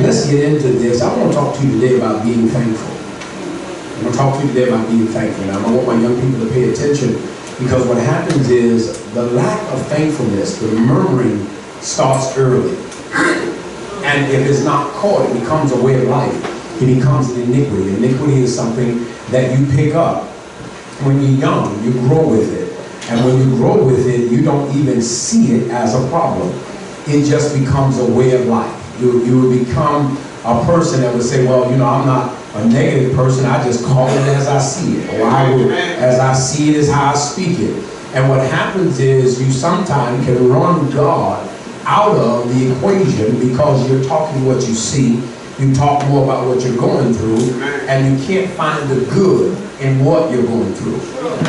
let's get into this. I want to talk to you today about being thankful. I'm going to talk to you today about being thankful. Now, I want my young people to pay attention, because what happens is the lack of thankfulness, the murmuring, starts early. And if it's not caught, it becomes a way of life. It becomes an iniquity. Iniquity is something that you pick up when you're young. You grow with it. And when you grow with it, you don't even see it as a problem. It just becomes a way of life. You will become a person that would say, well, you know, I'm not a negative person. I just call it as I see it. Or I will, as I see it is how I speak it. And what happens is you sometimes can run God out of the equation because you're talking what you see. You talk more about what you're going through, and you can't find the good in what you're going through.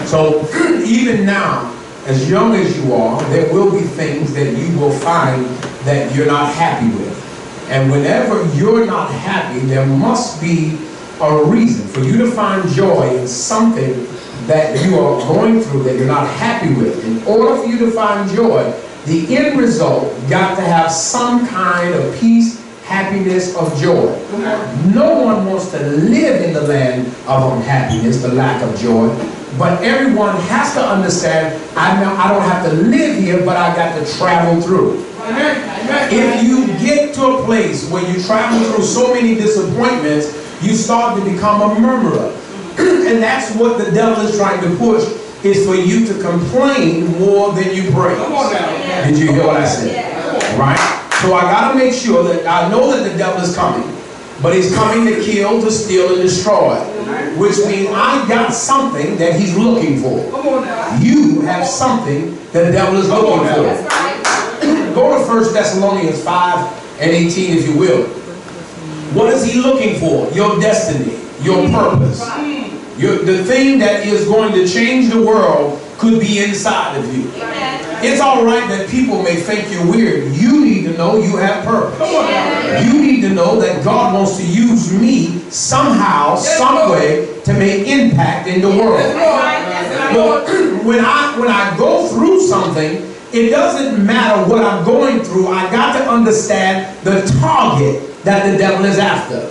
So even now, as young as you are, there will be things that you will find that you're not happy with. And whenever you're not happy, there must be a reason for you to find joy in something that you are going through that you're not happy with. In order for you to find joy, the end result got to have some kind of peace, happiness, of joy. No one wants to live in the land of unhappiness, the lack of joy. But everyone has to understand, I don't have to live here, but I got to travel through. If you get to a place where you travel through so many disappointments, you start to become a murmurer. And that's what the devil is trying to push, is for you to complain more than you praise. Did you hear what I said? Right? So I got to make sure that I know that the devil is coming, but he's coming to kill, to steal, and destroy. Which means I got something that he's looking for. You have something that the devil is looking for. Go to 1 Thessalonians 5:18, if you will. What is he looking for? Your destiny, your purpose. The thing that is going to change the world could be inside of you. It's all right that people may think you're weird. You need to know you have purpose. You need to know that God wants to use me somehow, some way, to make impact in the world. But when I go through something, it doesn't matter what I'm going through. I got to understand the target that the devil is after.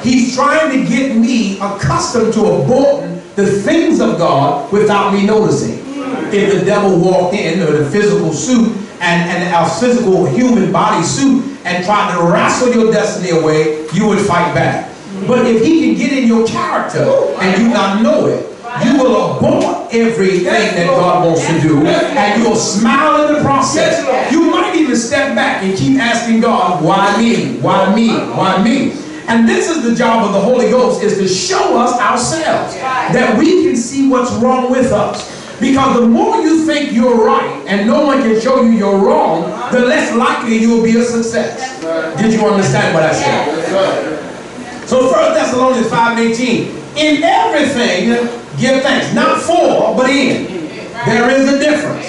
He's trying to get me accustomed to aborting the things of God without me noticing. If the devil walked in with a physical suit and a physical human body suit and tried to wrestle your destiny away, you would fight back. But if he can get in your character and you not know it, you will abort everything that God wants to do, and you'll smile in the process. You might even step back and keep asking God, why me? Why me? Why me? And this is the job of the Holy Ghost, is to show us ourselves, that we can see what's wrong with us. Because the more you think you're right and no one can show you you're wrong, the less likely you'll be a success. Did you understand what I said? So 1 Thessalonians 5:18, in everything give thanks. Not for, but in. There is a difference.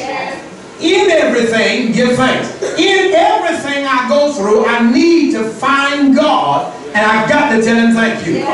In everything give thanks. In everything I go through, I need to find God, and I got to tell him thank you.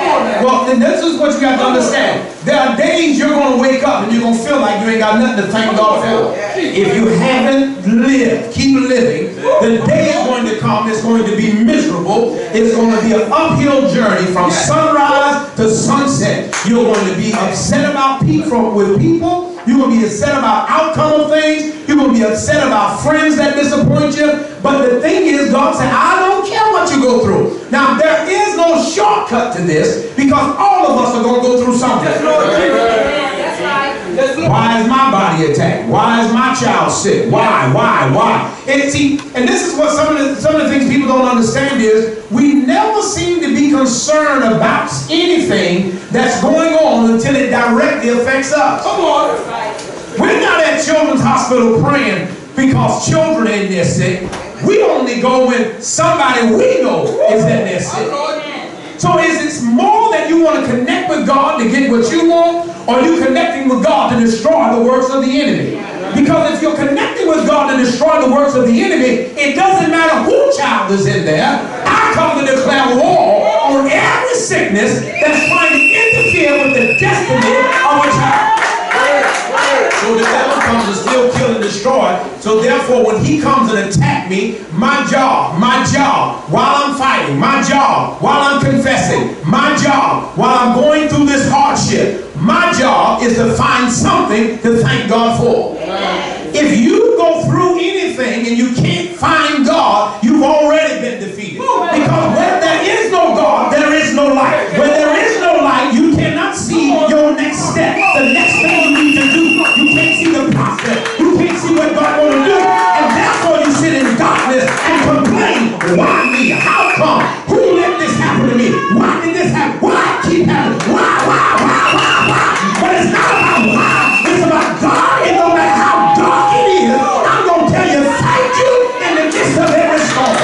Well, then this is what you got to understand. There are days you're going to wake up and you're going to feel like you ain't got nothing to thank God for. If you haven't lived, keep living. The day is going to come, it's going to be miserable. It's going to be an uphill journey from sunrise to sunset. You're going to be upset about with people. You're going to be upset about outcome of things. You're going to be upset about friends that disappoint you. But the thing is, God said, I don't care what you go through. Now, there is no shortcut to this, because all of us are going to go through something. Why is my body attacked? Why is my child sick? Why? And see, and this is what some of the things people don't understand is, we never seem to be concerned about anything that's going on until it directly affects us. Come on. We're not at Children's Hospital praying because children in there sick. We only go when somebody we know is in there sick. So is it more that you want to connect with God to get what you want, or are you connecting with God to destroy the works of the enemy? Because if you're connecting with God to destroy the works of the enemy, it doesn't matter who child is in there. I come to declare war on every sickness that's trying to interfere with the destiny of a child. So the devil comes to steal, kill, and destroy. So therefore, when he comes and attack me, my job, while I'm fighting, my job, while I'm confessing, my job, while I'm going through this hardship, my job is to find something to thank God for. If you go through anything and you can't find God, you've already been defeated. Because where there is no God, there is no light. Where there is no light, you cannot see your next step, the next thing you need to do. You can't see the process. You can't see what God wants to do. And therefore you sit in darkness and complain, why me? How come? Who let this happen to me? Why did this happen? Why keep happening? Why? But it's not about why. It's about God. And no matter how dark it is, I'm going to tell you thank you in the midst of every storm.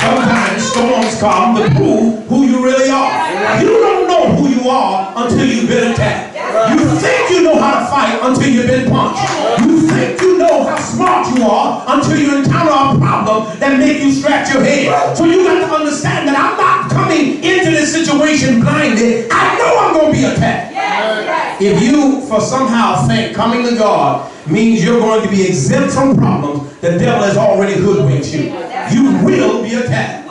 Sometimes storms come to prove who you really are. You don't know who you are until you've been attacked. You think you know how to fight until you've been punched. You think you know how smart you are until you encounter a problem that makes you scratch your head. So you got to understand that I'm not coming into this situation blinded. I know I'm going to be attacked. If you for somehow think coming to God means you're going to be exempt from problems, the devil has already hoodwinked you. You will be attacked.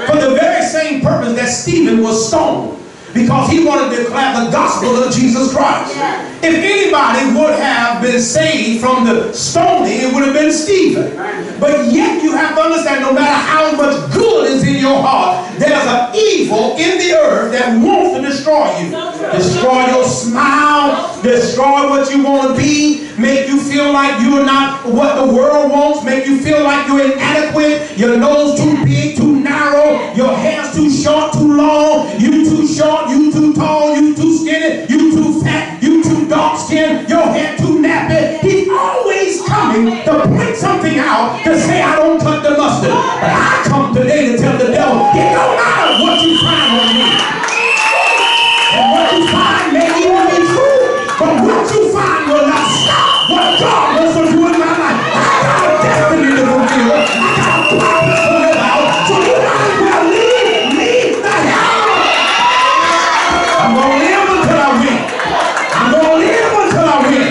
For the very same purpose that Stephen was stoned, because he wanted to declare the gospel of Jesus Christ. If anybody would have been saved from the stoning, it would have been Stephen. But yet you have to understand, no matter how much good is in your heart, there's an evil in the earth that wants to destroy you. Destroy your smile, destroy what you want to be, make you feel like you're not what the world wants, make you feel like you're inadequate, your nose too big, too narrow, your hair's too short, too long, you too short, you too tall, you too skinny, you too fat, you too dark skinned, your hair too nappy. He's always coming to point something out to say I don't cut the mustard. But I come today to tell the devil, it don't matter what you find on me. And what you find may even be true, but what you find will not stop what God wants to do in my life. I got a destiny to fulfill. I got a purpose to live out. So you might as well leave the hell. I'm going to live until I win. I'm going to live until I win.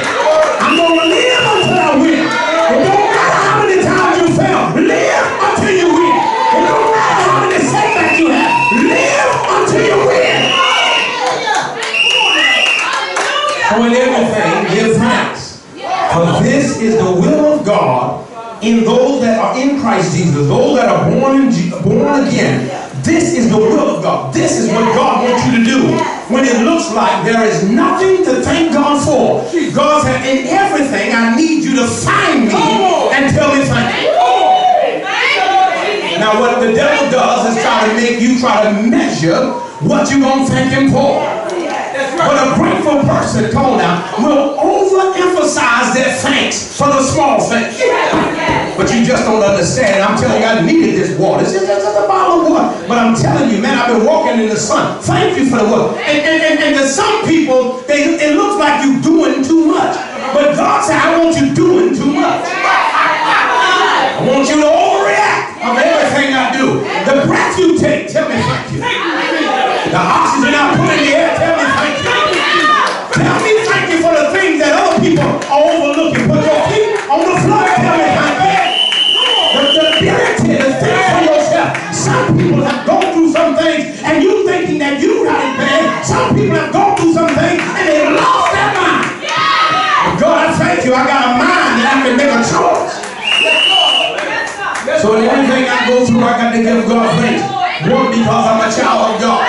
I'm going to live until I win. It don't matter how many times you fail. Live until you win. It don't matter how many setbacks you have. Live until you win. So in everything, give thanks. For this is the will of God in those that are in Christ Jesus, those that are born again. This is the will of God. This is what God wants you to do. When it looks like there is nothing to thank God for, God said, in everything I need you to find me and tell me thank you. Now what the devil does is try to make you try to measure what you're going to thank him for. But a grateful person, come on now, will overemphasize their thanks for the small things. But you just don't understand. I'm telling you, I needed this water. It's just a bottle of water. But I'm telling you, man, I've been walking in the sun. Thank you for the water. And to some people, it looks like you're doing too much. But God said, I want you doing too much. I want you to overreact of everything I do. The breath you take, tell me thank you. The oxygen I put in the air, tell me thank you. Tell me thank you for the things that other people are overlooking. Put your feet on the floor, tell me thank you. The ability to think for yourself. Some people have gone through some things and you thinking that you got it bad. Some people have gone through some things and they lost their mind. God, I thank you. I got a mind that I can make a choice. So in everything I go through, I got to give God thanks. One, because I'm a child of God.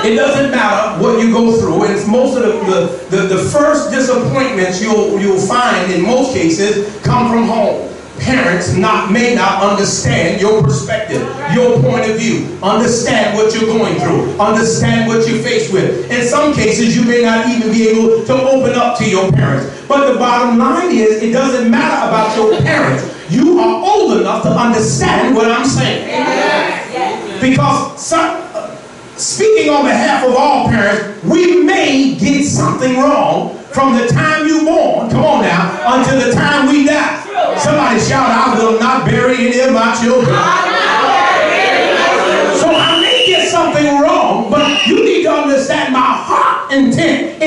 It doesn't matter what you go through. It's most of the first disappointments you'll find in most cases come from home. Parents may not understand your perspective, your point of view, understand what you're going through, understand what you're faced with. In some cases, you may not even be able to open up to your parents. But the bottom line is, it doesn't matter about your parents. You are old enough to understand what I'm saying. Because speaking on behalf of all parents, we may get something wrong from the time you born, come on now, until the time we die. Somebody shout, I will not bury any of my children. So I may get something wrong, but you need to understand my heart intent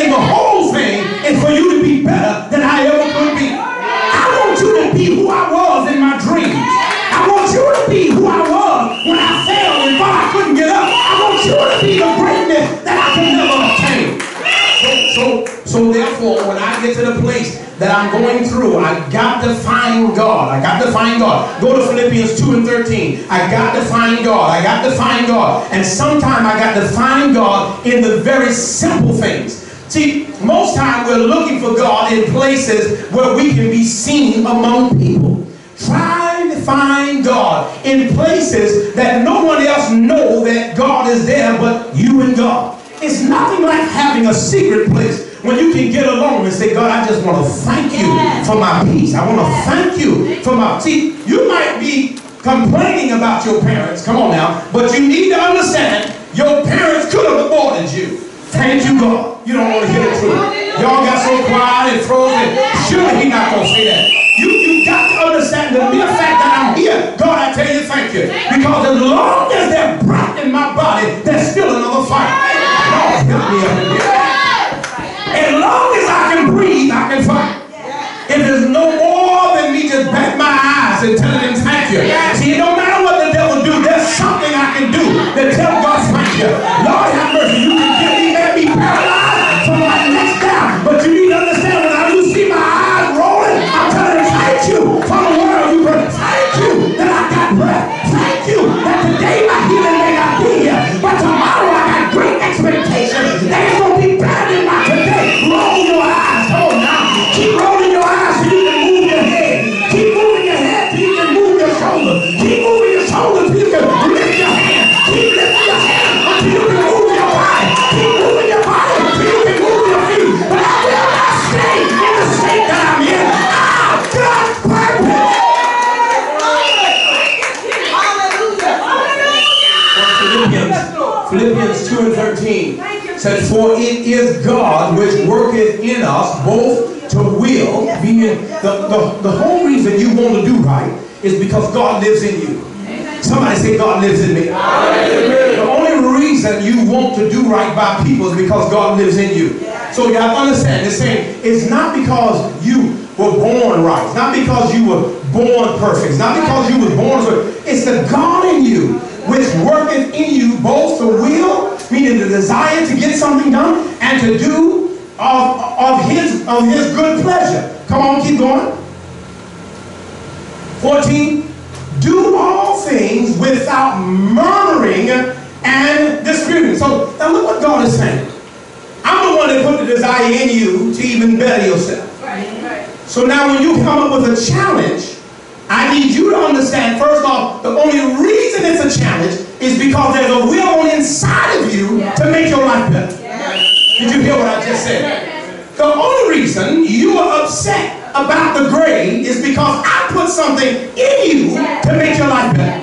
that I'm going through, I got to find God. I got to find God. Go to Philippians 2 and 13. I got to find God. I got to find God. And sometimes I got to find God in the very simple things. See, most time we're looking for God in places where we can be seen among people. Trying to find God in places that no one else knows that God is there but you and God. It's nothing like having a secret place when you can get alone and say, God, I just want to thank you for my peace. I want to thank you for my... See, you might be complaining about your parents. Come on now. But you need to understand your parents could have aborted you. Thank you, God. You don't want to hear the truth. Y'all got so quiet and frozen. Surely he's not going to say that. You got to understand the mere fact that I'm here. God, I tell you, thank you. Because as long as there's breath in my body, there's still another fight. Lord, help me up in here. As long as I can breathe, I can fight. If there's no more than me just bat my eyes and telling him thank you. See, it don't matter what the devil do. There's something I can do to tell God thank you. Lord have mercy. You can get me and be paralyzed from my neck down. But you need to understand when I do see my eyes rolling, I'm telling him thank you for the world you brought. Thank you that I got breath. Thank you that today my healing may not be here. But tomorrow I got great expectations that it's going to be better than my today. Roll your eyes. Come on now. Keep rolling your eyes so you can move your head. Keep moving your head so you can move your shoulders. Keep moving your shoulders so you can lift your hand. Keep lifting your hand until you can move your body. Keep moving your body so you can move your feet. But I will not stay in the state that I'm in. I've got purpose. Philippians 2 and 13 says, for it is God which worketh in us both to will, meaning the whole reason you want to do right is because God lives in you. Somebody say, God lives in me. The only reason you want to do right by people is because God lives in you. So you have to understand, it's saying it's not because you were born right. It's not because you were born perfect. It's not because you were born perfect. It's the God in you which worketh in you both the will, meaning the desire to get something done, and to do of his good pleasure. Come on, keep going. 14. Do all things without murmuring and disputing. So now look what God is saying. I'm the one that put the desire in you to even better yourself. Right. So now when you come up with a challenge, I need you to understand, first off, the only reason it's a challenge is because there's a will on inside of you to make your life better. Did you hear what I just said? The only reason you are upset about the grade is because I put something in you to make your life better.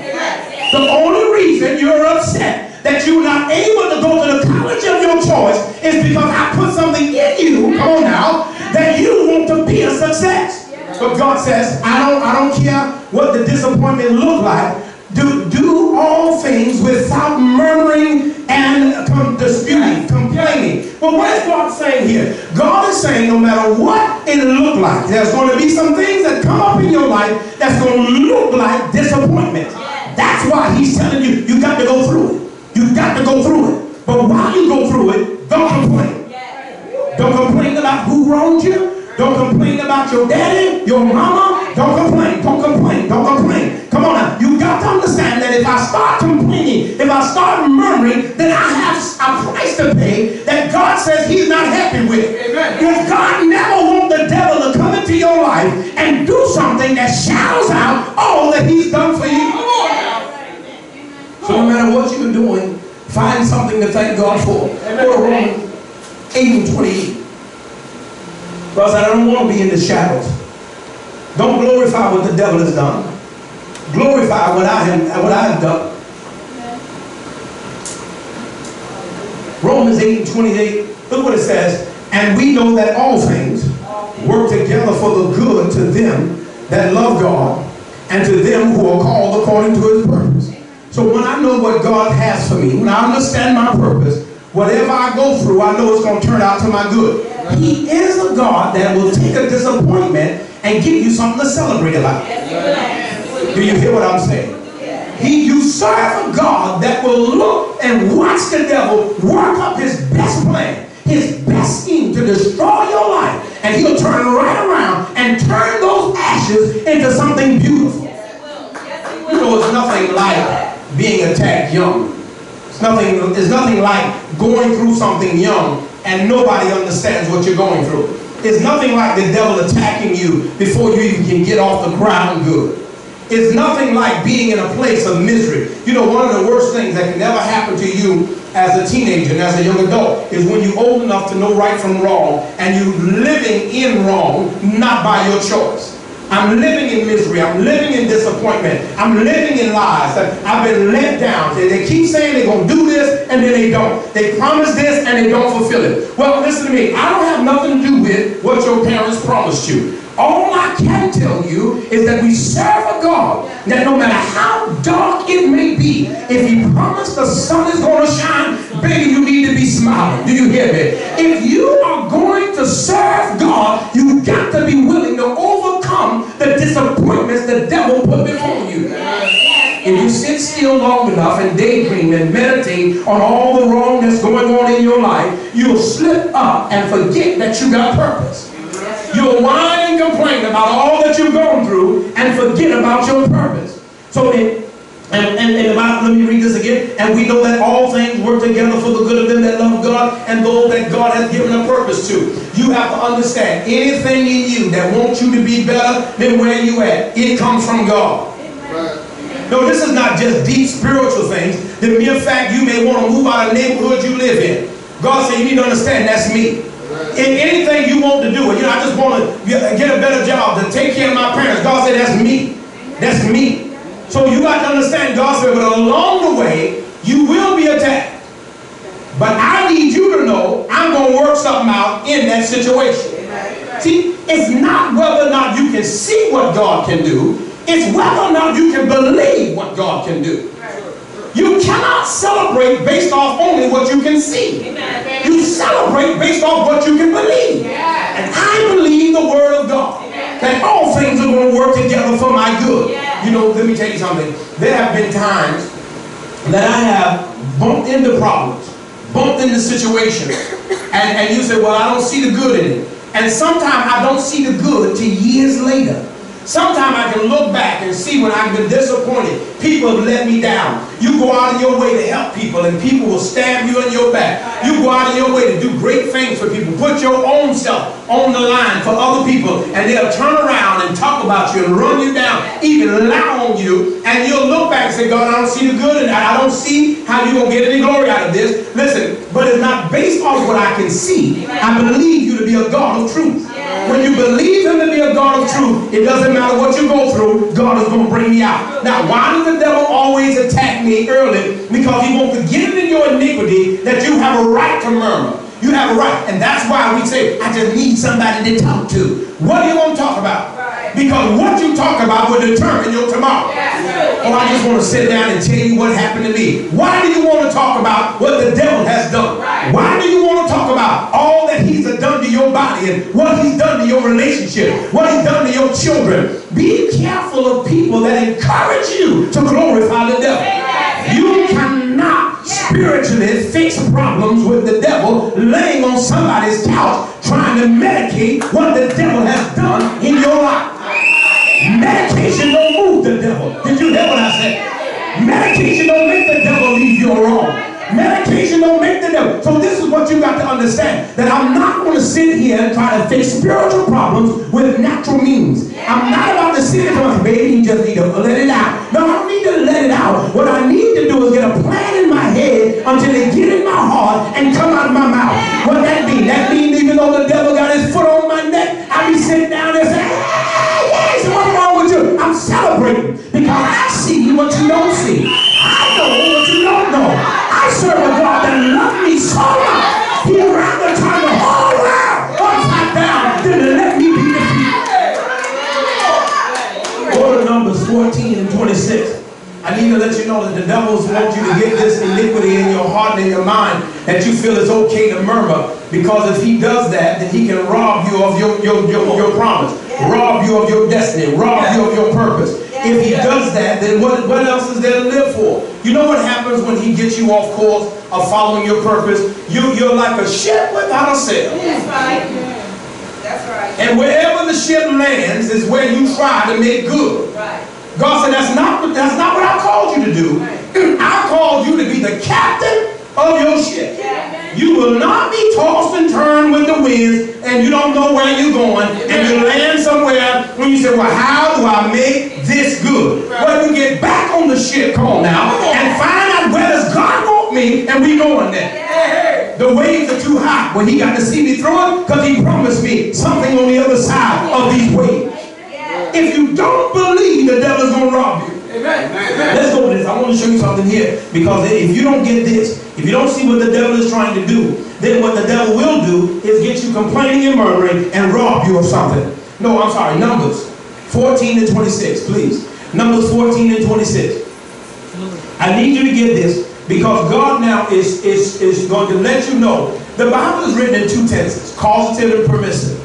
The only reason you're upset that you're not able to go to the college of your choice is because I put something in you, come on now, that you want to be a success. But God says, I don't care what the disappointment look like. Do all things without murmuring and disputing, complaining. Well, what is God saying here? God is saying no matter what it look like, there's going to be some things that come up in your life that's going to look like disappointment. That's why he's telling you, you got to go through it. You got to go through it. But while you go through it, don't complain. Don't complain about who wronged you. Don't complain about your daddy, your mama. Don't complain. Don't complain. Don't complain. Come on now. You got to understand that if I start complaining, if I start murmuring, then I have a price to pay that God says he's not happy with. Because God never wants the devil to come into your life and do something that shadows out all that he's done for you. So no matter what you're doing, find something to thank God for. Go to Romans 8 and 28. Because I don't want to be in the shadows. Don't glorify what the devil has done. Glorify what I have done. Romans 8 and 28. Look what it says. And we know that all things work together for the good to them that love God and to them who are called according to his purpose. So when I know what God has for me, when I understand my purpose, whatever I go through, I know it's going to turn out to my good. He is a God that will take a disappointment and give you something to celebrate about. Do you hear what I'm saying? You serve a God that will look and watch the devil work up his best plan, his best scheme to destroy your life. and he'll turn right around and turn those ashes into something beautiful. You know, it's nothing like being attacked young. It's nothing like going through something young and nobody understands what you're going through. It's nothing like the devil attacking you before you even can get off the ground good. It's nothing like being in a place of misery. You know, one of the worst things that can ever happen to you as a teenager and as a young adult is when you're old enough to know right from wrong and you're living in wrong, not by your choice. I'm living in misery. I'm living in disappointment. I'm living in lies. I've been let down. They keep saying they're going to do this and then they don't. They promise this and they don't fulfill it. Well, listen to me. I don't have nothing to do with what your parents promised you. All I can tell you is that we serve a God that no matter how dark it may be, if he promised the sun is going to shine, baby, you need to be smiling. Do you hear me? If you are going to serve God, you've got to be willing to overcome the disappointments the devil put before you. If you sit still long enough and daydream and meditate on all the wrong that's going on in your life, you'll slip up and forget that you got purpose. You'll whine and complain about all that you've gone through and forget about your purpose. So let me read this again. And we know that all things work together for the good of them that love God and those that God has given a purpose to. You have to understand, anything in you that wants you to be better than where you at, it comes from God. No, this is not just deep spiritual things. The mere fact you may want to move out of the neighborhood you live in. God said you need to understand that's me. In anything you want to do, you know, I just want to get a better job, to take care of my parents. God said, that's me. That's me. So you got to understand, God said, but along the way, you will be attacked. But I need you to know I'm going to work something out in that situation. See, it's not whether or not you can see what God can do. It's whether or not you can believe what God can do. You cannot celebrate based off only what you can see. You celebrate based off what you can believe. And I believe the word of God, that all things are going to work together for my good. You know, let me tell you something. There have been times that I have bumped into problems, bumped into situations, and you say, well, I don't see the good in it. And sometimes I don't see the good till years later. Sometimes I can look back and see when I've been disappointed. People have let me down. You go out of your way to help people and people will stab you in your back. You go out of your way to do great things for people. Put your own self on the line for other people and they'll turn around and talk about you and run you down, even lie on you, and you'll look back and say, God, I don't see the good in that. I don't see how you're going to get any glory out of this. Listen, but it's not based on what I can see. I believe you to be a God of truth. When you believe him to be a God of truth, it doesn't matter what you go through, God is going to bring me out. Now, why does the devil always attack me early? Because he wants to get into your iniquity that you have a right to murmur. You have a right. And that's why we say, I just need somebody to talk to. What are you going to talk about? Because what you talk about will determine your tomorrow. Oh, I just want to sit down and tell you what happened to me. Why do you want to talk about what the devil has done? Why do you want to talk about all that he's done to your body and what he's done to your relationship, what he's done to your children? Be careful of people that encourage you to glorify the devil. You cannot spiritually fix problems with the devil laying on somebody's couch trying to medicate what the devil has done in your life. Medication don't move the devil. Did you hear what I said? Medication don't make the devil leave you alone. Medication don't make the devil. So this is what you got to understand, that I'm not going to sit here and try to fix spiritual problems with natural means. I'm not about to sit here and say, baby, you just need to let it out. No, I don't need to let it out. What I need to do is get a plan in my head until they get in my heart and come out of my mouth. What that mean? That means even though the devil got his foot on my neck, I be sitting down and saying, hey, yes, what's wrong with you? I'm celebrating because I see what you don't see. I know what you don't know. I serve a God that loved me so much. He rather turn the whole world upside down than to let me be defeated. Go to Numbers 14 and 26. I need to let you know that the devils want you to get this iniquity in your heart and in your mind that you feel it's okay to murmur, because if he does that, then he can rob you of your promise, rob you of your destiny, rob you of your purpose. If he does that, then what else is there to live for? You know what happens when he gets you off course of following your purpose? You're like a ship without a sail. That's right. That's right. And wherever the ship lands is where you try to make good. God said, that's not what I called you to do. I called you to be the captain of your ship. You will not be tossed and turned with the winds, and you don't know where you're going, and you land somewhere when you say, well, how do I make this good? Well, you get back on the ship, come on now, and find out where does God want me, and we going there. The waves are too high. Well, he got to see me through it because he promised me something on the other side of these waves. If you don't believe, the devil's going to rob you. Let's go with this. I want to show you something here, because if you don't get this, if you don't see what the devil is trying to do, then what the devil will do is get you complaining and murmuring and rob you of something. No, I'm sorry, Numbers 14 and 26, please. Numbers 14 and 26. I need you to get this, because God now is going to let you know. The Bible is written in two tenses, causative and permissive.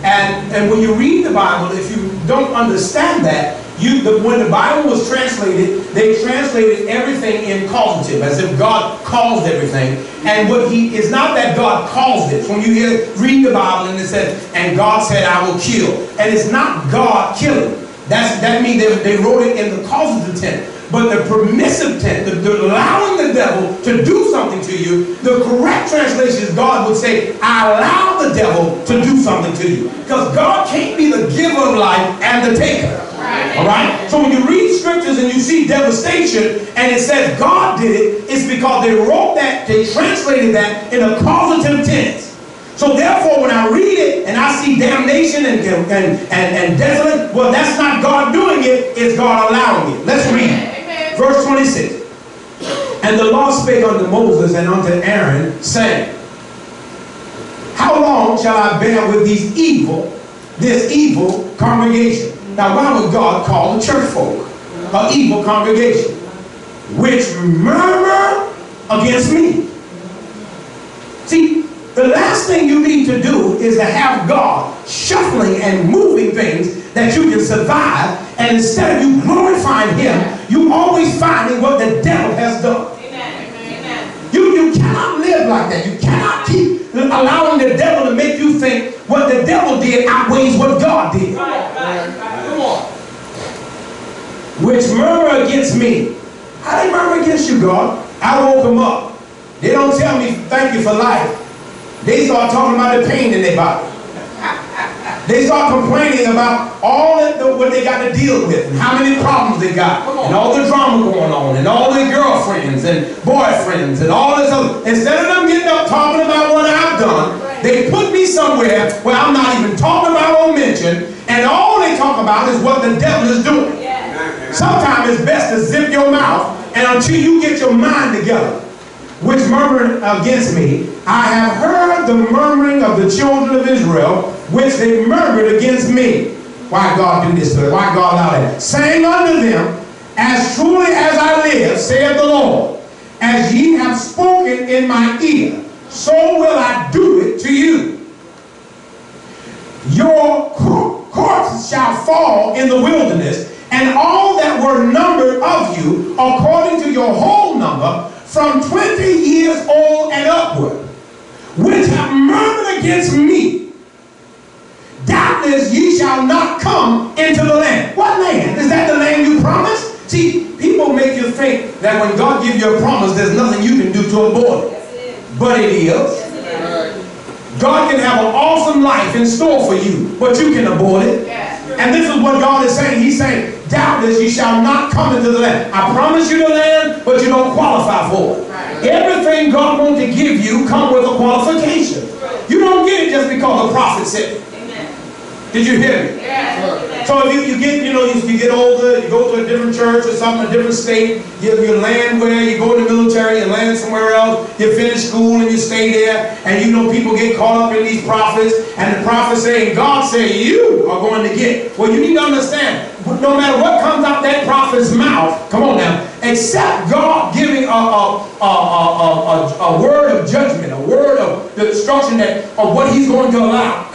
And when you read the Bible, if you don't understand that, when the Bible was translated, they translated everything in causative, as if God caused everything. And it's not that God caused it. When you read the Bible and it says, and God said, I will kill. And it's not God killing. That means they wrote it in the causative tense. But the permissive tense, the allowing the devil to do something to you, the correct translation is God would say, I allow the devil to do something to you. Because God can't be the giver of life and the taker. All right? So when you read scriptures and you see devastation and it says God did it, it's because they wrote that, they translated that in a causative tense. So therefore, when I read it and I see damnation and desolate, well, that's not God doing it, it's God allowing it. Let's read it. Verse 26. And the Lord spake unto Moses and unto Aaron, saying, how long shall I bear with this evil congregation? Now, why would God call the church folk an evil congregation? Which murmur against me. See, the last thing you need to do is to have God shuffling and moving things that you can survive, and instead of you glorifying him, you always finding what the devil has done. Amen. You cannot live like that. You cannot keep allowing the devil to make you think what the devil did outweighs what God did. Come on. Which murmur against me. How they murmur against you, God? I woke them up. They don't tell me thank you for life. They start talking about the pain in their body. They start complaining about all what they got to deal with, and how many problems they got, and all the drama going on, and all their girlfriends and boyfriends, and all this other. Instead of them getting up talking about what I've done, they put me somewhere where I'm not even talking about or mentioned, and all they talk about is what the devil is doing. Sometimes it's best to zip your mouth, and until you get your mind together. Which murmured against me, I have heard the murmuring of the children of Israel, which they murmured against me. Why God do this to them? Why God allow that? Saying unto them, as truly as I live, saith the Lord, as ye have spoken in my ear, so will I do it to you. Your corpses shall fall in the wilderness, and all that were numbered of you, according to your whole number, from 20 years old and upward, which have murmured against me, doubtless ye shall not come into the land. What land? Is that the land you promised? See, people make you think that when God gives you a promise, there's nothing you can do to abort it. Yes, but it is. Yes, God can have an awesome life in store for you, but you can abort it. Yes. And this is what God is saying. He's saying, doubtless you shall not come into the land. I promise you the land, but you don't qualify for it. Right. Everything God wants to give you comes with a qualification. You don't get it just because the prophet said it. Did you hear me? Yeah. So if you get, you get older, you go to a different church or something, a different state, you land where, you go in the military, you land somewhere else, you finish school and you stay there, and people get caught up in these prophets, and the prophets saying, God say you are going to get. Well, you need to understand, no matter what comes out that prophet's mouth, come on now, except God giving a word of judgment, a word of the destruction of what he's going to allow.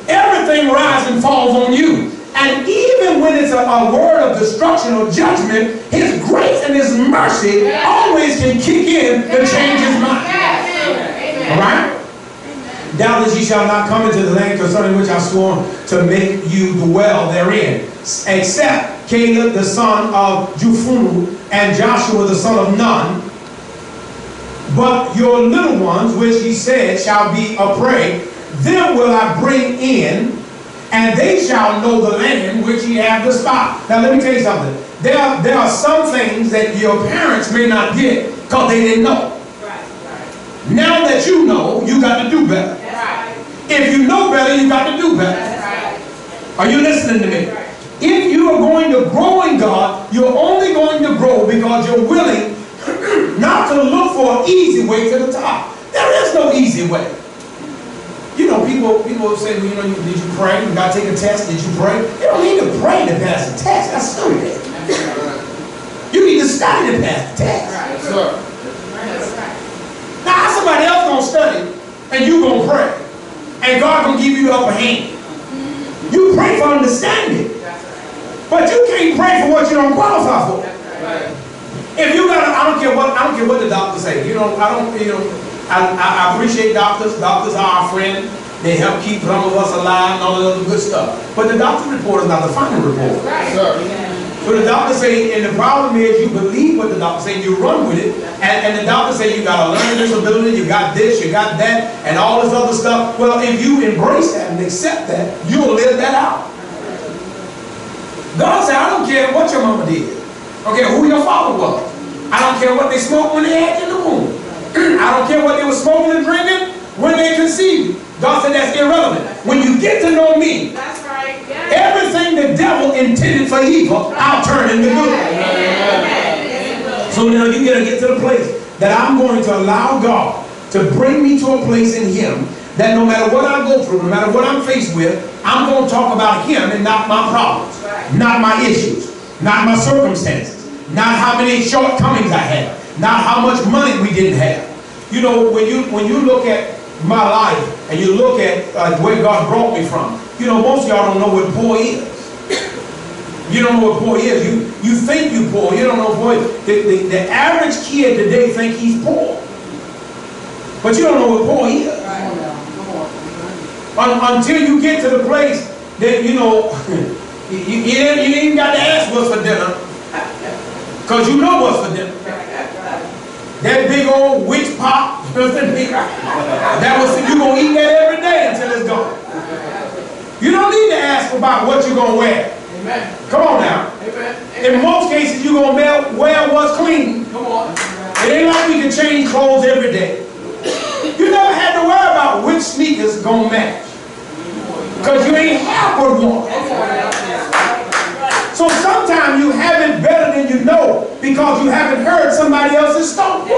Everything rises and falls on you. And even when it's a word of destruction or judgment, his grace and his mercy always can kick in to change his mind. All right? Doubtless ye shall not come into the land concerning which I swore to make you dwell therein, except Caleb the son of Jephunneh and Joshua the son of Nun. But your little ones, which he said shall be a prey, them will I bring in, and they shall know the land which ye have despised. Now let me tell you something. There are some things that your parents may not get because they didn't know. Now that you know, you got to do better. If you know better, you got to do better. Are you listening to me? If you are going to grow in God, you're only going to grow because you're willing not to look for an easy way to the top. There is no easy way. You know, people say, well, you know, did you pray? You got to take a test. Did you pray? You don't need to pray to pass a test. That's stupid. You need to study to pass the test. Now, how somebody else gonna study and you gonna pray, and God gonna give you the upper hand? You pray for understanding, but you can't pray for what you don't qualify for. If you got, I don't care what the doctors say. You know, I appreciate doctors. Doctors are our friend. They help keep some of us alive and all that other good stuff. But the doctor's report is not the final report. So the doctor say, and the problem is you believe what the doctor say, you run with it, and the doctor say you got a learning disability, you got this, you got that, and all this other stuff. Well, if you embrace that and accept that, you'll live that out. God said, I don't care what your mama did. I don't care who your father was. I don't care what they smoked when they had you in the womb. I don't care what they were smoking and drinking when they conceived you. God said that's irrelevant. When you get to know me, that's right. Everything the devil intended for evil, I'll turn into good. So now you gotta get to the place that I'm going to allow God to bring me to a place in Him that no matter what I go through, no matter what I'm faced with, I'm going to talk about Him and not my problems, not my issues, not my circumstances, not how many shortcomings I had, not how much money we didn't have. You know, when you look at my life and you look at where God brought me from, you know, most of y'all don't know what poor is. You don't know what poor is. You think you poor. You don't know what poor is. The average kid today think he's poor. But you don't know what poor is. Until you get to the place that, you know, you ain't even got to ask what's for dinner. Because you know what's for dinner. That big old witch pot, that was, you're going to eat that every day until it's gone. You don't need to ask about what you're going to wear. Amen. Come on now. Amen. In most cases, you're going to wear what's clean. Come on. It ain't like we can change clothes every day. You never had to worry about which sneakers going to match. Because you ain't have but one. So sometimes you have it better than you know because you haven't heard somebody else's story.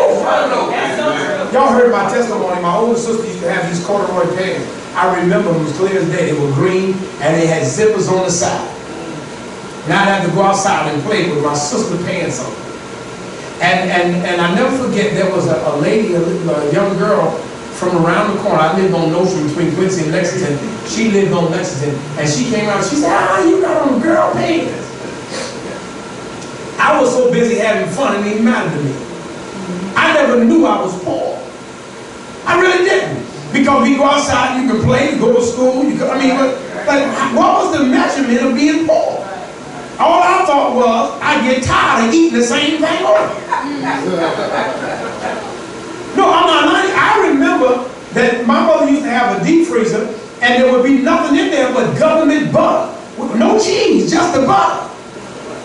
Y'all heard my testimony. My older sister used to have these corduroy pants. I remember them as clear as day. They were green and they had zippers on the side. Now I had to go outside and play with my sister pants on. And I never forget, there was a lady, a young girl from around the corner. I lived on Nostrand between Quincy and Lexington. She lived on Lexington. And she came out, she said, ah, you got on girl pants. I was so busy having fun, it didn't matter to me. I never knew I was poor. I really didn't. Because we go outside, you can play, you go to school, you can, I mean, like, what was the measurement of being poor? All I thought was, I get tired of eating the same thing over. No, I'm not lying. I remember that my mother used to have a deep freezer, and there would be nothing in there but government butter. With no cheese, just the butter.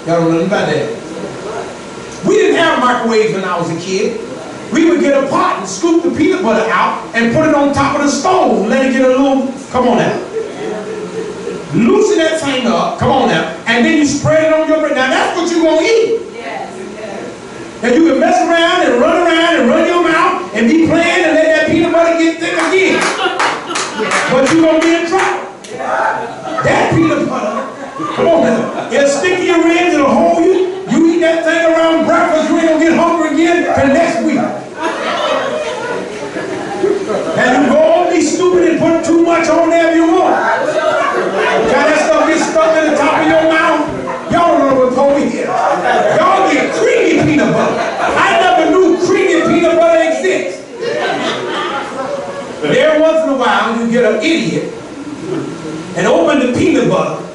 Y'all don't know about that. We didn't have microwaves when I was a kid. We would get a pot and scoop the peanut butter out and put it on top of the stove and let it get a little, come on now. Loosen that thing up, come on now, and then you spread it on your bread. Now that's what you're going to eat. Yes. And you can mess around and run your mouth and be playing and let that peanut butter get thick again. But you're going to be in trouble. That peanut butter, come on now, it'll stick to your ribs, it'll hold you. You eat that thing around breakfast, you ain't going to get hungry again till next week. And you go on, be stupid and put too much on there if you want. Now that stuff gets stuck in the top of your mouth. Y'all don't know what poor is. Y'all get creamy peanut butter. I never knew creamy peanut butter exists. Every once in a while, while you get an idiot and open the peanut butter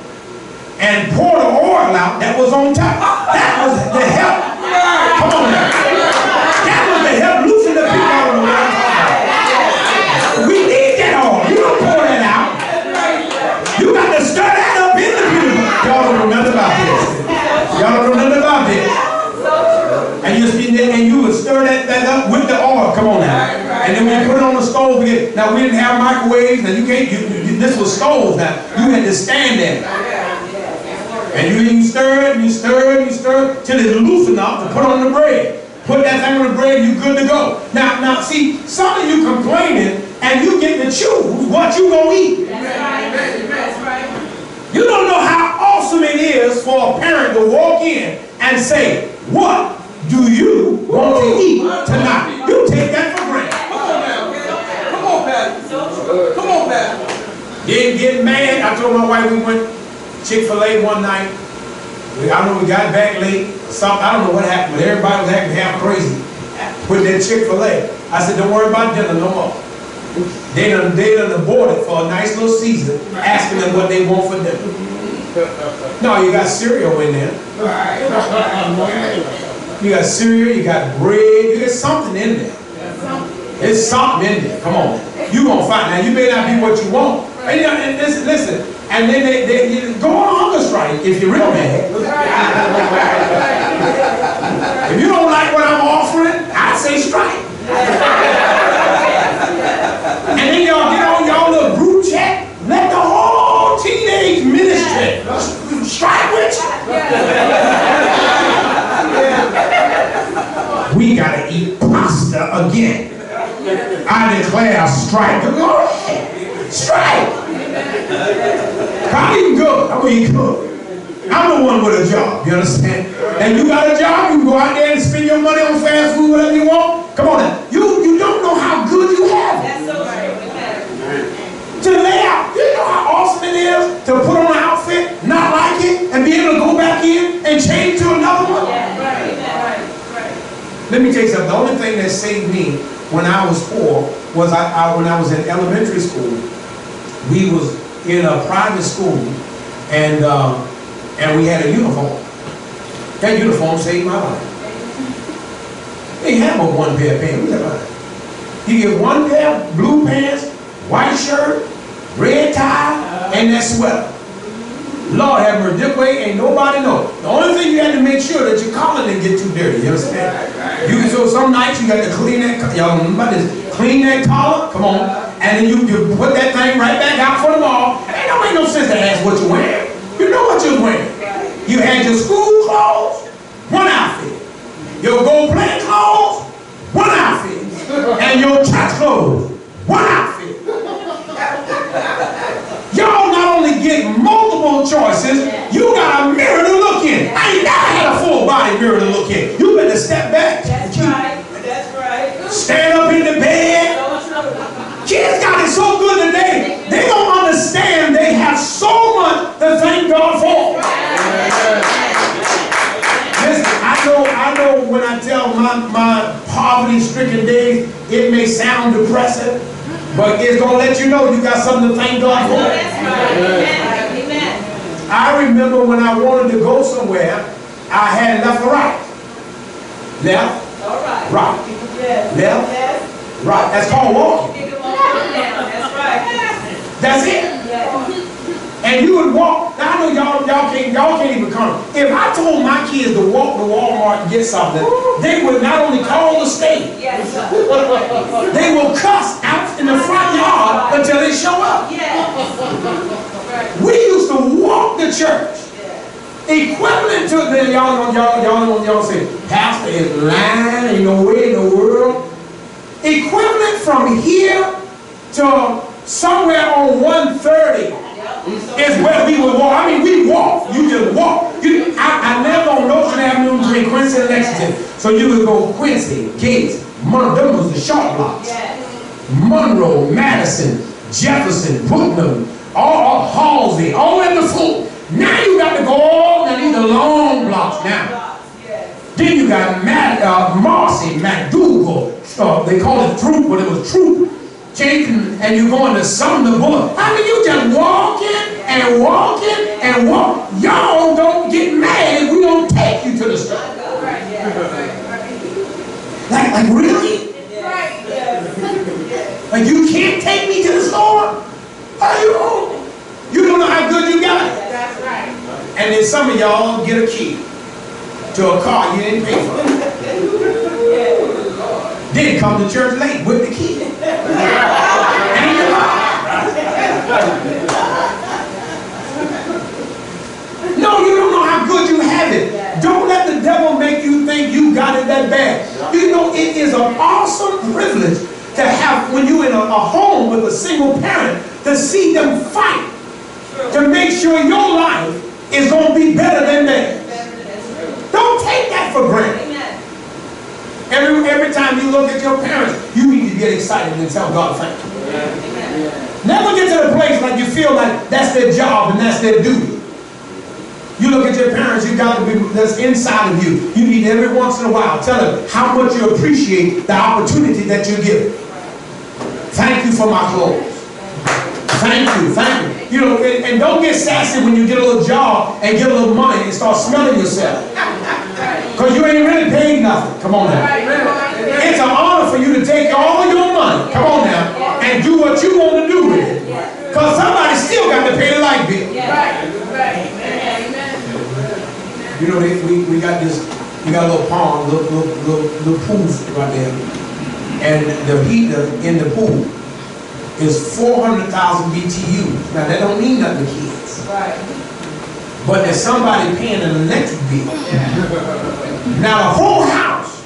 and pour the oil out that was on top. That was the help. Come on now. That was the help loosen the people out of the water. We need that oil. You don't pour that out. You got to stir that up in the peanut butter. Y'all don't know nothing about this. Y'all don't know nothing about this. And you would stir that up with the oil. Come on now. And then when you put it on the stove again. Now we didn't have microwaves. Now you can't. This was stoves. Now you had to stand there. And you stir it and you stir it and you stir it till it's loose enough to put on the bread. Put that thing on the bread and you're good to go. Now see, some of you complaining and you get to choose what you gonna eat. That's right. You don't know how awesome it is for a parent to walk in and say, what do you want to eat tonight? You take that for granted. Come on, Pastor. Come on, Pastor. Didn't get mad. I told my wife we went Chick-fil-A one night. I don't know, we got back late. I don't know what happened, but everybody was acting half crazy with that Chick-fil-A. I said, don't worry about dinner no more. They done aborted for a nice little season, asking them what they want for dinner. No, you got cereal in there. You got cereal, you got bread, you got something in there. There's something in there. Come on. You're going to find. Now, you may not be what you want. And listen. And then they go on hunger strike if you're real mad. If you don't like what I'm offering, I'd say strike. And then y'all get on y'all little group chat, let the whole teenage ministry strike with you. We gotta eat pasta again. I declare a strike. Strike! I eat good. I'm gonna eat good. I'm the one with a job, you understand? And you got a job, you can go out there and spend your money on fast food, whatever you want. Come on now. You don't know how good you have it. That's so right. To lay out. You know how awesome it is to put on an outfit, not like it, and be able to go back in and change to another one? Yeah, right. Let me tell you something. The only thing that saved me when I was poor was when I was in elementary school. We was in a private school, and we had a uniform. That uniform saved my life. They had but one pair of pants. You get one pair of blue pants, white shirt, red tie, and that sweater. Lord have mercy, this way ain't nobody know. The only thing you had to make sure that your collar didn't get too dirty, you understand? You can, so some nights you got to clean that, y'all know about this, clean that collar, come on, and then you put that thing right back out for them all. It don't make no sense to ask what you're wearing. You know what you're wearing. You had your school clothes, one outfit. Your go-play clothes, one outfit. And your church clothes, one outfit. Y'all not only get multiple choices, you got a mirror to look in. I ain't never had a full body mirror to look in. You better step back. That's right. That's right. Stand up in the bed. Kids got it so good today, they don't understand they have so much to thank God for. Listen, I know when I tell my poverty-stricken days, it may sound depressing, but it's going to let you know you got something to thank God for. Amen. I remember when I wanted to go somewhere, I had left or right. Left, right. Left, right. That's called walking. That's it. And you would walk. Now I know y'all can't even come. If I told my kids to walk to Walmart and get something, they would not only call the state, they will cuss out in the front yard until they show up. We used to walk to church. Equivalent to the y'all say, Pastor is lying, ain't no way in the world. Equivalent from here to somewhere on 130 is where we would walk. I mean, we walk. You just walk. I lived on Ocean Avenue between Quincy and Lexington. So you would go Quincy, Gates, Monroe, those was the short blocks. Monroe, Madison, Jefferson, Putnam, all Halsey, all in the full. Now you got to go all in these long blocks now. Then you got Marcy, McDougal. They call it Troop, but it was Troop. changing and you're going to Sumner Boulevard. How can you just walking and walking and walk? Y'all don't get mad if we don't take you to the store. Like really? Like you can't take me to the store? Are you wrong? You don't know how good you got it. That's right. And then some of y'all get a key to a car you didn't pay for. Then come to church late with the key. And you no, you don't know how good you have it. Don't let the devil make you think you got it that bad. You know, it is an awesome privilege to have, when you're in a home with a single parent, to see them fight to make sure your life is going to be better than theirs. Don't take that for granted. Every time you look at your parents, you need to get excited and tell God thank you. Never get to the place like you feel like that's their job and that's their duty. You look at your parents, you got to be, that's inside of you. You need every once in a while tell them how much you appreciate the opportunity that you're given. Thank you for my clothes. Thank you, thank you. You know, and don't get sassy when you get a little job and get a little money and start smelling yourself. Because you ain't really paid nothing. Come on now. It's an honor for you to take all of your money, come on now, and do what you want to do with it. Because somebody still got to pay the light bill. You know, we got a little pond, little pool right there. And the heater in the pool is 400,000 BTUs. Now that don't mean nothing to kids. Right. But there's somebody paying an electric bill. Now the whole house,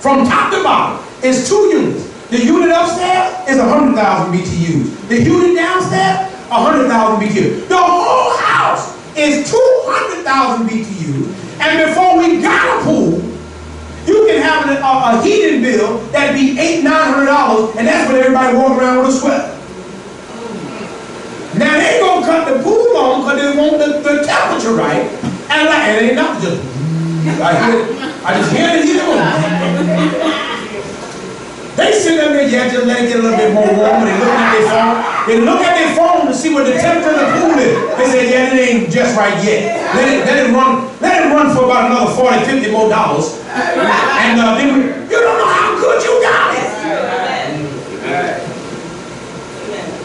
from top to bottom, is 2 units. The unit upstairs is 100,000 BTUs. The unit downstairs, 100,000 BTUs. The whole house is 200,000 BTUs. And before we got a pool, you can have a heating bill that'd be $800–900, and that's what everybody walking around with a sweater. Now they gonna cut the pool on because they want the temperature right, and like it ain't nothing. Just I just hear the heater on. They sit up there, yeah, just let it get a little bit more warm. They look at their phone. They look at their phone to see what the temperature of the pool is. They say, yeah, it ain't just right yet. Let it run for about another $40–50 more. And then you don't know how good you got it.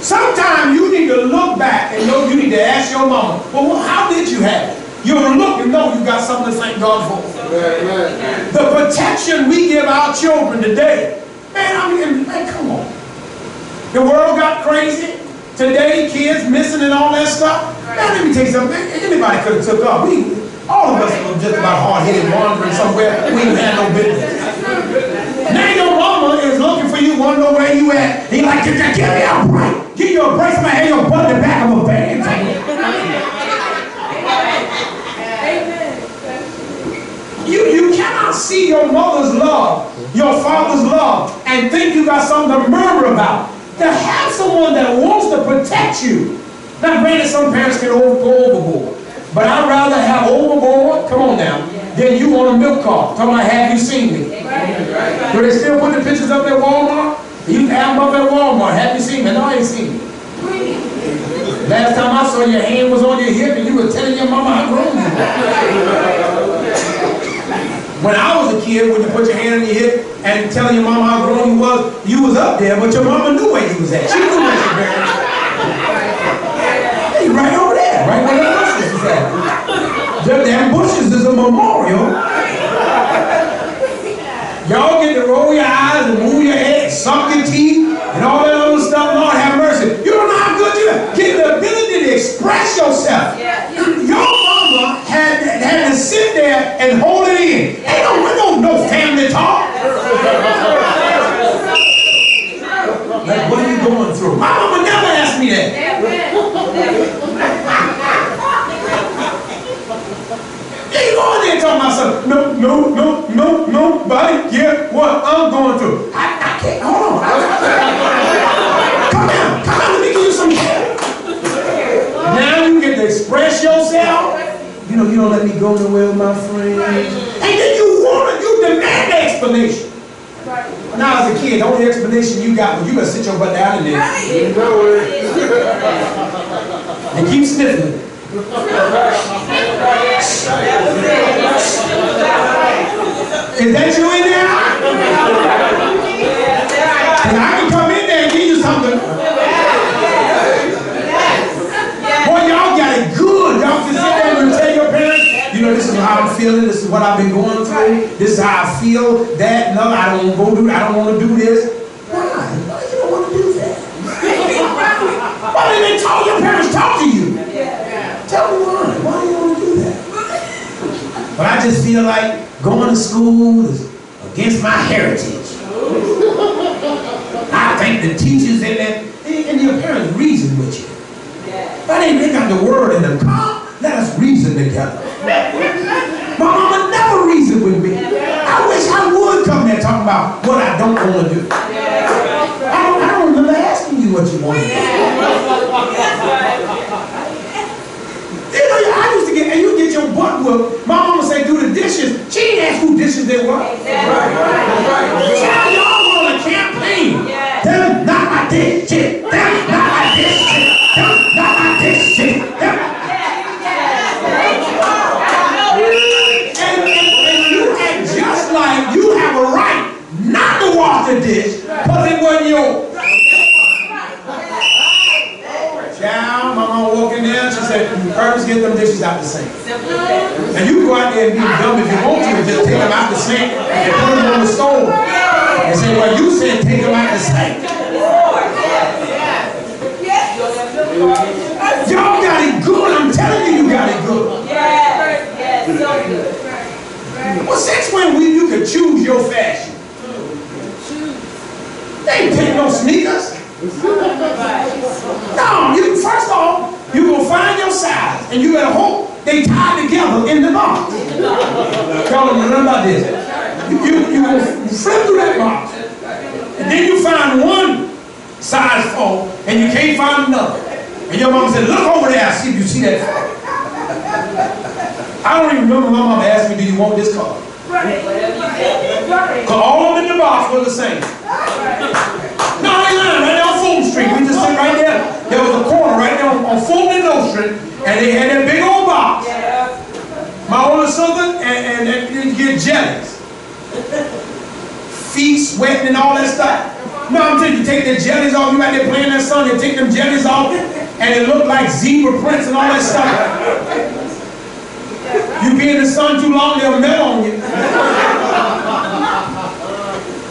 Sometimes you need to look back and know you need to ask your mama, well, how did you have it? You'll look and know you got something to thank God for. The protection we give our children today. Man, come on. The world got crazy. Today, kids missing and all that stuff. Man, let me tell you something. Anybody could have took off. All of us are just about hard-headed wandering somewhere. We ain't had no business. Now your mama is looking for you, want to know where you at. He like, give me a break. Give you a break. Somebody have your butt in the back of a van. You cannot see your mother's love, your father's love, and think you got something to murmur about. To have someone that wants to protect you. Now, granted, some parents can go overboard, but I'd rather have overboard, come on now, than you on a milk cart. Talking about, have you seen me? Do they still put the pictures up at Walmart? You can have them up at Walmart. Have you seen me? No, I ain't seen me. Last time I saw your hand was on your hip and you were telling your mama how grown you were. When I was a kid, when you put your hand on your hip and telling your mama how grown you was up there, but your mama knew where you was at. She knew where you were. Hey, right over there, right where the bushes is at. The damn bushes is a memorial. Y'all get to roll your eyes and move your head, suck your teeth, and all that other stuff. Lord have mercy. You don't know how good you are. Get the ability to express yourself. Your mama had to sit there and hold it in. Ain't no family talk. Like, what are you going through? My mama never asked me that. You go in there talking about something. Nobody get what I'm going through. I can't. Hold on. Come down, let me give you some care. Now you get to express yourself. You know, you don't let me go nowhere with my friends. And then you demand the explanation. Now as a kid, the only explanation you got was you better sit your butt down in there and keep sniffing. Is that you in there? And I can come in there and give you something. Boy, y'all got it good. Y'all can sit there and tell your parents, you know, this is how I'm feeling, this is what I've been going through, this is how I feel, that, no, I don't want to go do, I don't want to do this. Why? Why you don't want to do that? Why didn't they talk, your parents talk to you? Tell me why. Why you don't want to do that? But I just feel like going to school is against my heritage. I think the teachers and your parents reason with you. But they got the word in the car, let us reason together. My mama never reasoned with me. I wish I would come there talking about what I don't want to do. I don't remember asking you what you want to do. You know, I used to get, and you get your butt whooped. My mama say do the dishes. She didn't ask who dishes they were. Child, y'all were on a campaign. Them not my dish shit. Them not my dish shit. Them not my dish shit. And you act just like you have a right not to wash the dish because it wasn't yours. Child, my mama walked in there and she said, "Purpose, get them dishes out the sink." And you go out there and be dumb if you want to and just take them out the sink and put them on the stove. And say, "Well, you said take them out the sink." Y'all got it good. I'm telling you, you got it good. Well, since when you could choose your fashion? They ain't take no sneakers. No, you first off, you gonna find your size, and you better hope they tie together in the box. Y'all don't know about this. You gonna flip through that box, and then you find one size fall, and you can't find another. And your mama said, "Look over there, I see if you see that fall." I don't even remember my mama asked me, "Do you want this color?" Because all of them in the box were the same. No, they lying right there on Fulton Street. We just sit right there. There was a corner right there on Fulton and Nostrand, and they had that big old box. My older sister and you get jellies. Feet sweating and all that stuff. No, I'm telling you, take their jellies off. You out there playing that song, they take them jellies off, and it looked like zebra prints and all that stuff. You be in the sun too long, they'll melt on you.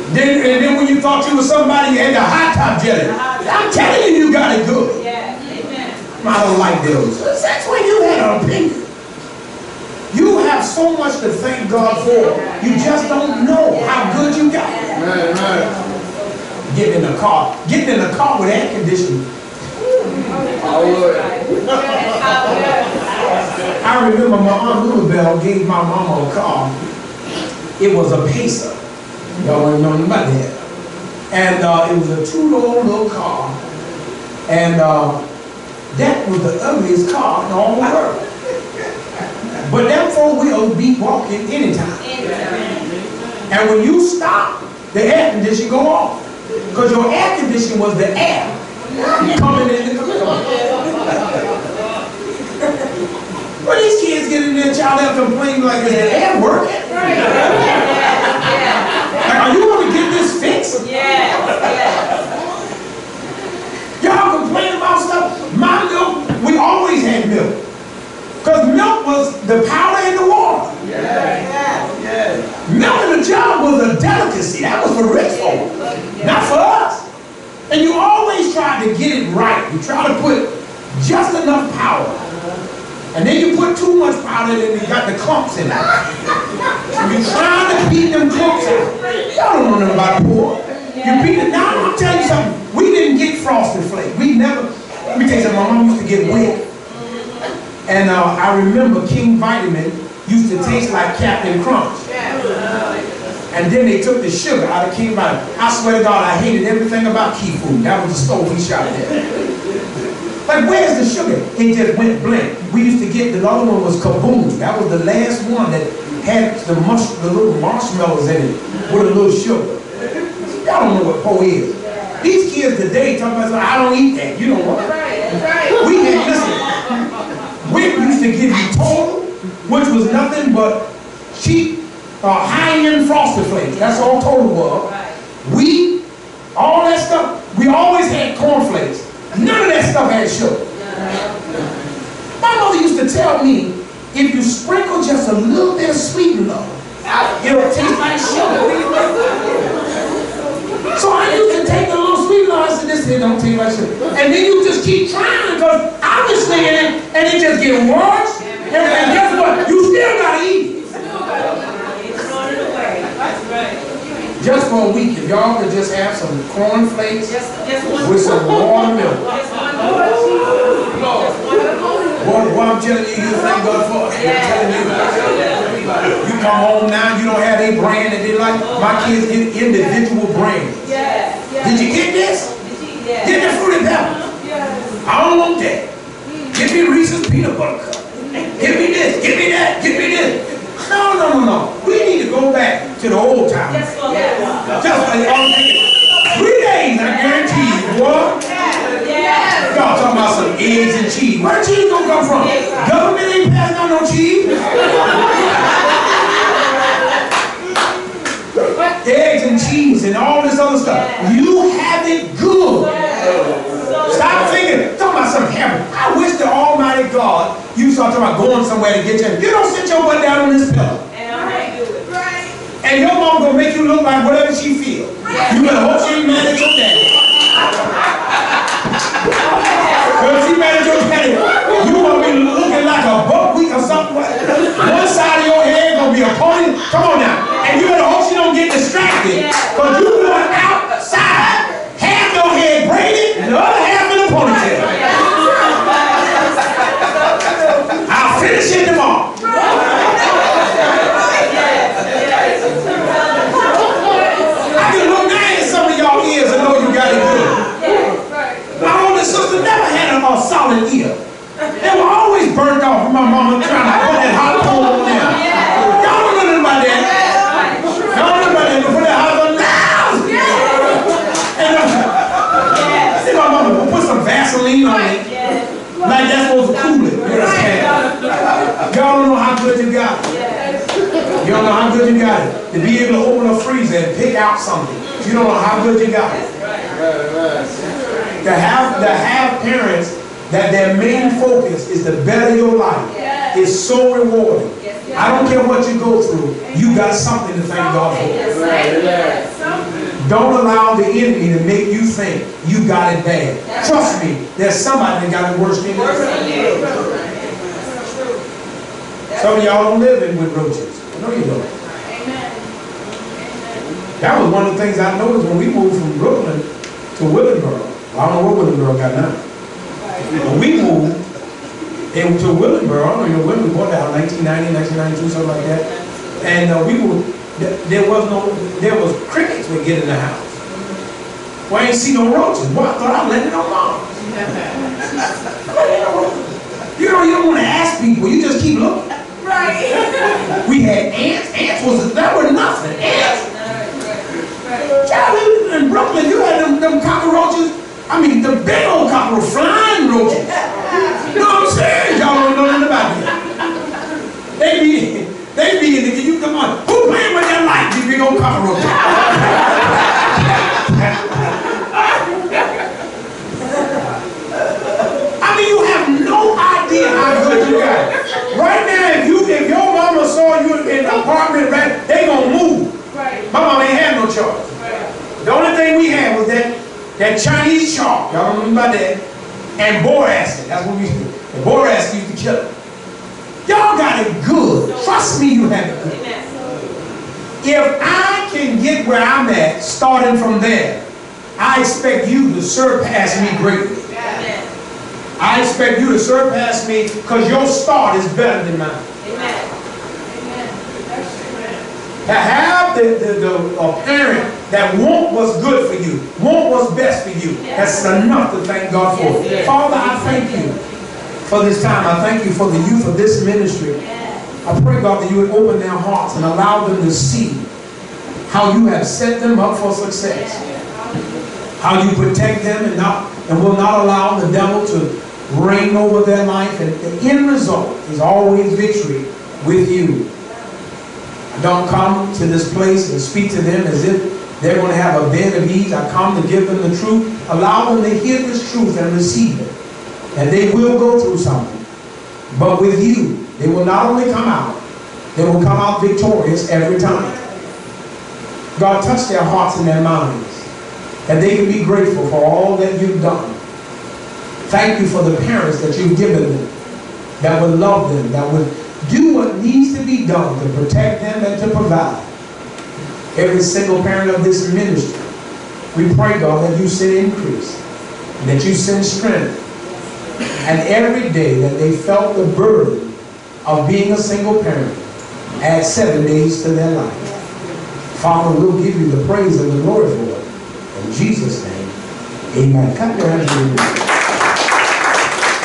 And then when you thought you was somebody, you had the hot top jelly. I'm telling you, you got it good. I don't like those. That's when you had an opinion. You have so much to thank God for. You just don't know how good you got it. Getting in the car. Getting in the car with air conditioning. I remember my Aunt Lulabelle gave my mama a car. It was a Pacer. Y'all don't know nothing about that. And it was a two-door little car. And that was the ugliest car in all the world. But that four-wheel beat walking anytime. And when you stop, the air conditioner go off. Because your air conditioner was the air coming in the car. Well, these kids get in there, child, they're complaining like, is the air working? Like, are you going to get this fixed? Y'all complain about stuff. My milk, we always had milk. Because milk was the powder in the water. Milk in the jar was a delicacy. That was for rich folk, not for us. And you always try to get it right. You try to put just enough powder. And then you put too much powder in and you got the clumps in it. And you're trying to beat them clumps out. Y'all don't know nothing about poor. You beat it. Now, I'm telling you something. We didn't get Frosted Flakes. We never, let me tell you something. My mom used to get wet. And I remember King Vitamin used to taste like Captain Crunch. And then they took the sugar out of King Vitamin. I swear to God, I hated everything about Key Food. That was the store we shot at. Like, where's the sugar? It just went blank. We used to get, the other one was Kaboom. That was the last one that had the little marshmallows in it with a little sugar. Y'all don't know what po is. These kids today talk about, I don't eat that. You know what? We had, listen, Wick used to give you total, which was nothing but cheap, high-end Frosted Flakes. That's all total was. Wheat, all that stuff. We always had cornflakes. None of that stuff had sugar. My mother used to tell me, if you sprinkle just a little bit of sweetener, it'll taste like sugar. So I used to take a little sweetener, I said, this here don't taste like sugar. And then you just keep trying, because obviously and it just gets worse. And guess what? You still gotta eat. Just for a week, if y'all could just have some cornflakes with some watermelon. What I'm telling you, you thank God for. I'm telling you. You come home now, you don't have a brand that they like. My kids get individual brands. Did you get this? Get the Fruity Pebbles. I don't want that. Give me Reese's Peanut Butter Cup. Give me this, give me that, give me this. No. We need to go back to the old time. Just like I'm thinking, 3 days, I guarantee you, boy. Y'all talking about some eggs and cheese. Where cheese gonna come from? Government ain't passing out no cheese. Eggs and cheese and all this other stuff. You have it good. Stop thinking, talking about some heaven. I wish the Almighty God, you start talking about going somewhere to get you don't sit your butt down on this pillow. And your mom gonna make you look like whatever she feels. You better hope she ain't mad at your daddy. Because if she mad at your daddy, you gonna be looking like a buckwheat or something. One side of your head gonna be a pony. Come on now. And you better hope she don't get distracted. Because you going outside, half your head braided, and the other half in a ponytail. I'll finish it tomorrow. I can look down at some of y'all ears and know you got it good. My older sister never had a solid ear. They were always burnt off from my mama trying to put that hot coal on them. Y'all don't know nothing about that. Y'all don't know about that. Put that hot coal down. And see my mama put some Vaseline on it. Like that's supposed to cool it. You understand? Y'all don't know how good you got it. You don't know how good you got it. To be able to open a freezer and pick out something. You don't know how good you got it. To have parents that their main focus is to better your life is so rewarding. I don't care what you go through, you got something to thank God for. Don't allow the enemy to make you think you got it bad. Trust me, there's somebody that got it worse than you. Some of y'all don't live in with roaches. No, you don't. That was one of the things I noticed when we moved from Brooklyn to Willingboro. I don't know what Willingboro got now. When we moved to Willingboro, I don't even know when we bought that, 1990, 1992, something like that. And we moved, there was crickets would get in the house. Well, I ain't see no roaches. Boy, I thought I let it alone. You know, you don't want to ask people, you just keep looking. Right. We had ants. Ants that were nothing. Ants. Child, in Brooklyn, you had them cockroaches. I mean, the big old cockroach, flying roaches. You know what I'm saying? Y'all don't know nothing about it. They be in the, you come on. Who playing with that light, these big old cockroaches? I mean, you have no idea how good you got it. Right now, if your mama saw you in an apartment, they gonna move. My mama ain't had no choice. The only thing we had was that Chinese chalk. Y'all don't know about that. And boric acid. That's what we used to do. The boric acid used to kill it. Y'all got it good. Trust me, you have it good. If I can get where I'm at, starting from there, I expect you to surpass me greatly. I expect you to surpass me because your start is better than mine. Amen. To have a parent that want what's good for you, want what's best for you, that's enough to thank God for. Father, I thank you for this time. I thank you for the youth of this ministry. I pray, God, that you would open their hearts and allow them to see how you have set them up for success, how you protect them and will not allow the devil to reign over their life, and the end result is always victory with you. I don't come to this place and speak to them as if they're going to have a bed of ease. I come to give them the truth, allow them to hear this truth and receive it. And they will go through something. But with you, they will not only come out, they will come out victorious every time. God, touch their hearts and their minds, that they can be grateful for all that you've done. Thank you for the parents that you've given them, that would love them, that would do what needs to be done to protect them and to provide. Every single parent of this ministry, we pray, God, that you send increase, and that you send strength. And every day that they felt the burden of being a single parent, add 7 days to their life. Father, we'll give you the praise and the glory for it. In Jesus' name, amen. Clap your hands.